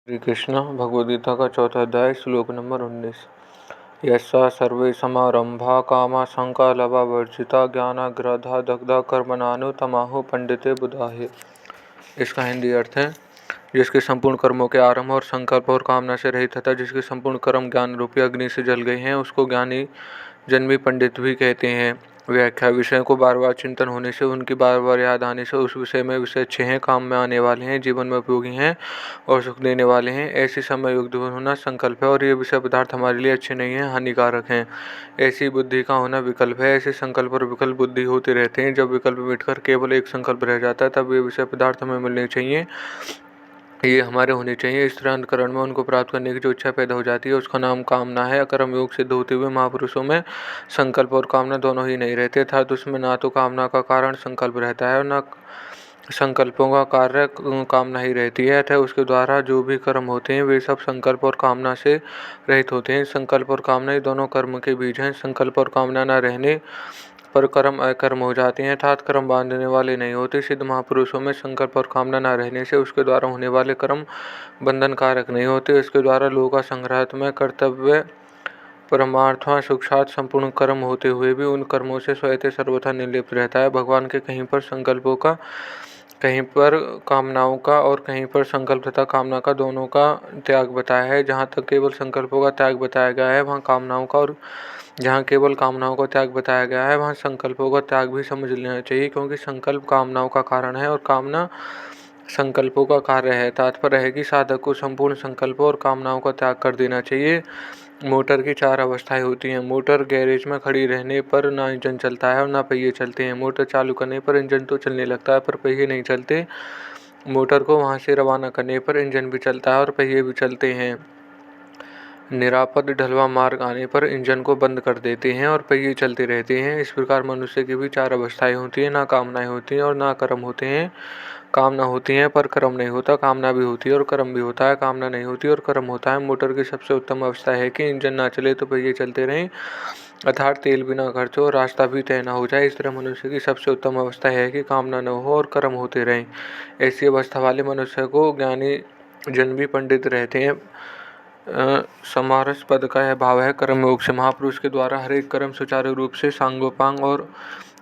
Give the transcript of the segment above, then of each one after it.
श्री कृष्ण भगवद्गीता का चौथा अध्याय श्लोक नंबर 19। यस्सा सर्वे समारंभा कामा संकल्पा वर्जिता ज्ञानाग्रधा दग्धा कर्मणानु तमाहु पंडिते बुधाहे। इसका हिंदी अर्थ है, जिसके संपूर्ण कर्मों के आरंभ और संकल्प और कामना से रहित तथा जिसके संपूर्ण कर्म ज्ञान रूपी अग्नि से जल गए हैं, उसको ज्ञानी जन भी पंडित भी कहते हैं। व्याख्या: विषय को बार बार चिंतन होने से, उनकी बार बार याद आने से उस विषय में विषय अच्छे हैं, काम में आने वाले हैं, जीवन में उपयोगी हैं और सुख देने वाले हैं, ऐसी समय युक्त होना संकल्प है। और ये विषय पदार्थ हमारे लिए अच्छे नहीं हैं, हानिकारक हैं, ऐसी बुद्धि का होना विकल्प है। ऐसे संकल्प और विकल्प बुद्धि होते रहते हैं। जब विकल्प मिटकर केवल एक संकल्प रह जाता है, तब ये विषय पदार्थ हमें मिलने चाहिए, ये हमारे होने चाहिए। इस तरह अंतकरण में उनको प्राप्त करने की जो इच्छा पैदा हो जाती है, उसका नाम कामना है। कर्म योग सिद्ध होते हुए महापुरुषों में संकल्प और कामना दोनों ही नहीं रहते, अर्थात उसमें ना तो कामना का कारण संकल्प रहता है और न संकल्पों का कार्य कामना ही रहती है। अतः उसके द्वारा जो भी कर्म होते हैं, वे सब संकल्प और कामना से रहित होते हैं। संकल्प और कामना ये दोनों कर्म के बीज हैं। संकल्प और कामना न रहने पर कर्म अकर्म हो जाते हैं, अर्थात कर्म बांधने वाले नहीं होते। सिद्ध महापुरुषों में संकल्प और कामना न रहने से उसके द्वारा होने वाले कर्म बंधन कारक नहीं होते। इसके द्वारा लोक संग्रहात्मक कर्तव्य परमार्थवा सुखात संपूर्ण कर्म होते हुए भी उन कर्मों से स्वयं सर्वथा निर्लिप्त रहता है। भगवान के कहीं पर संकल्पों का, कहीं पर कामनाओं का और कहीं पर संकल्प तथा कामना का दोनों का त्याग बताया है। जहाँ तक केवल संकल्पों का त्याग बताया गया है, वहाँ कामनाओं का, और जहाँ केवल कामनाओं का त्याग बताया गया है, वहाँ संकल्पों का त्याग भी समझ लेना चाहिए, क्योंकि संकल्प कामनाओं का कारण है और कामना संकल्पों का कार्य है। तात्पर्य है कि साधक को संपूर्ण संकल्पों और कामनाओं का त्याग कर देना चाहिए। मोटर की 4 अवस्थाएं होती हैं। मोटर गैरेज में खड़ी रहने पर ना इंजन चलता है और ना पहिए चलते हैं। मोटर चालू करने पर इंजन तो चलने लगता है पर पहिए नहीं चलते। मोटर को वहां से रवाना करने पर इंजन भी चलता है और पहिए भी चलते हैं। निरापद ढलवा मार्ग आने पर इंजन को बंद कर देते हैं और पहिए चलते रहते हैं। इस प्रकार मनुष्य की भी 4 अवस्थाएं होती हैं, ना कामनाएं होती हैं और ना कर्म होते हैं। कामना होती है पर कर्म नहीं होता, कामना भी होती है और कर्म भी होता है, कामना नहीं होती और कर्म होता है। मोटर की सबसे उत्तम अवस्था है कि इंजन ना चले तो पहिए चलते रहें, अर्थात तेल भी ना खर्च हो, रास्ता भी तय ना हो जाए। इस तरह मनुष्य की सबसे उत्तम अवस्था है कि कामना न हो और कर्म होते रहें। ऐसी अवस्था वाले मनुष्य को ज्ञानी जन भी पंडित रहते हैं। समारस पद का यह भाव है, कर्म योग से महापुरुष के द्वारा हर एक कर्म सुचारू रूप से सांगोपांग और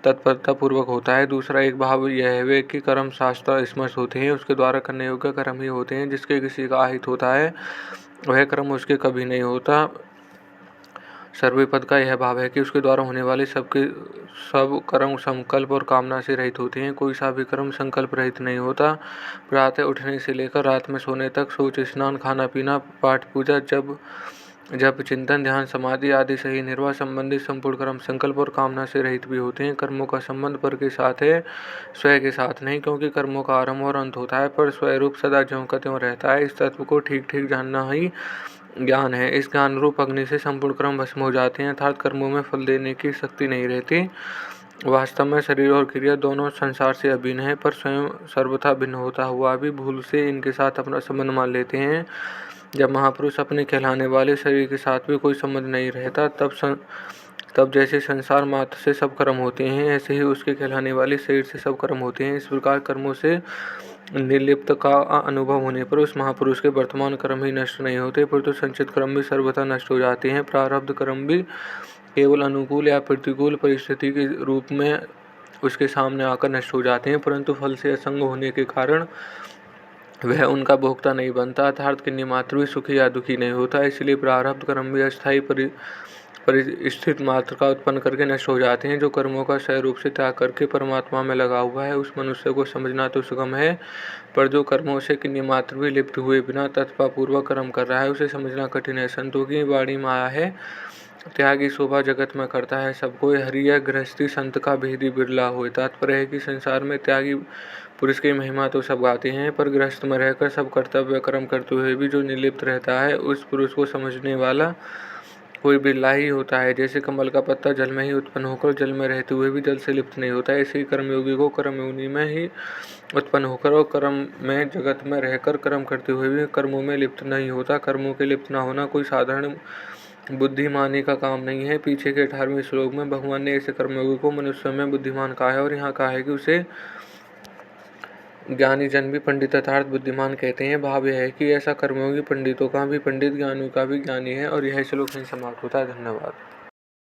तत्परता पूर्वक होता है। दूसरा एक भाव यह है कि कर्म शास्त्र स्मृत होते हैं, उसके द्वारा करने योग्य कर्म ही होते हैं। जिसके किसी का अहित होता है, वह कर्म उसके कभी नहीं होता। सर्वे पद का यह भाव है कि उसके द्वारा होने वाले सब कर्म संकल्प और कामना से रहित होते हैं। कोई सा भी कर्म संकल्प रहित नहीं होता। प्रातः उठने से लेकर रात में सोने तक शौच, स्नान, खाना पीना, पाठ पूजा, जप, चिंतन, ध्यान, समाधि आदि सही निर्वाह संबंधित संपूर्ण कर्म संकल्प और कामना से रहित भी होते हैं। कर्मों का संबंध पर के साथ है, स्वयं के साथ नहीं, क्योंकि कर्मों का आरंभ और अंत होता है, पर स्वरूप सदा ज्यों का त्यों रहता है। इस तत्व को ठीक ठीक जानना ही ज्ञान है। इस ज्ञान रूप अग्नि से संपूर्ण कर्म भस्म हो जाते हैं, अर्थात कर्मों में फल देने की शक्ति नहीं रहती। वास्तव में शरीर और क्रिया दोनों संसार से अभिन्न है, पर स्वयं सर्वथा भिन्न होता हुआ भी भूल से इनके साथ अपना संबंध मान लेते हैं। जब महापुरुष अपने कहलाने वाले शरीर के साथ भी कोई संबंध नहीं रहता, तब जैसे संसार मात्र से सब कर्म होते हैं, ऐसे ही उसके कहलाने वाले शरीर से सब कर्म होते हैं। इस प्रकार कर्मों से निर्लिप्त का अनुभव होने पर उस महापुरुष के वर्तमान कर्म ही नष्ट नहीं होते, परंतु संचित कर्म भी सर्वथा नष्ट हो जाते हैं। प्रारब्ध कर्म भी केवल अनुकूल या प्रतिकूल परिस्थिति के रूप में उसके सामने आकर नष्ट हो जाते हैं, परंतु फल से असंग होने के कारण वह उनका भोक्ता नहीं बनता, अर्थात किन्हीं मात्र भी सुखी या दुखी नहीं होता। इसलिए प्रारब्ध कर्म भी अस्थायी परिस्थित मात्र का उत्पन्न करके नष्ट हो जाते हैं। जो कर्मों का सह रूप से त्याग करके परमात्मा में लगा हुआ है, उस मनुष्य को समझना तो सुगम है, पर जो कर्मों से किन्हीं मात्र भी लिप्त हुए बिना तत्परपूर्वक कर्म कर रहा है, उसे समझना कठिन है। संतों की वाणी माया है, त्यागी शोभा जगत में करता है सबको। हरिया गृहस्थी संत का भेदी बिरला हो। तात्पर्य है कि संसार में त्यागी पुरुष की महिमा तो सब गाते हैं, पर गृहस्थ में रहकर सब कर्तव्य कर्म करते हुए भी जो निर्लिप्त रहता है, उस पुरुष को समझने वाला कोई बिरला ही होता है। जैसे कमल का पत्ता जल में ही उत्पन्न होकर जल में रहते हुए भी जल से लिप्त नहीं होता है, ऐसे ही कर्मयोगी को कर्मयोनि में ही उत्पन्न होकर और कर्म में जगत में रहकर कर्म करते हुए भी कर्मों में लिप्त नहीं होता। कर्मों के लिप्त न होना कोई साधारण बुद्धिमानी का काम नहीं है। पीछे के 18वें श्लोक में भगवान ने ऐसे कर्मयोगी को मनुष्य में बुद्धिमान कहा है और यहाँ कहा है कि उसे ज्ञानी जन भी पंडित अर्थात बुद्धिमान कहते हैं। भाव यह है कि ऐसा कर्मयोगी पंडितों का भी पंडित, ज्ञानियों का भी ज्ञानी है। और यह श्लोक समाप्त होता है। धन्यवाद।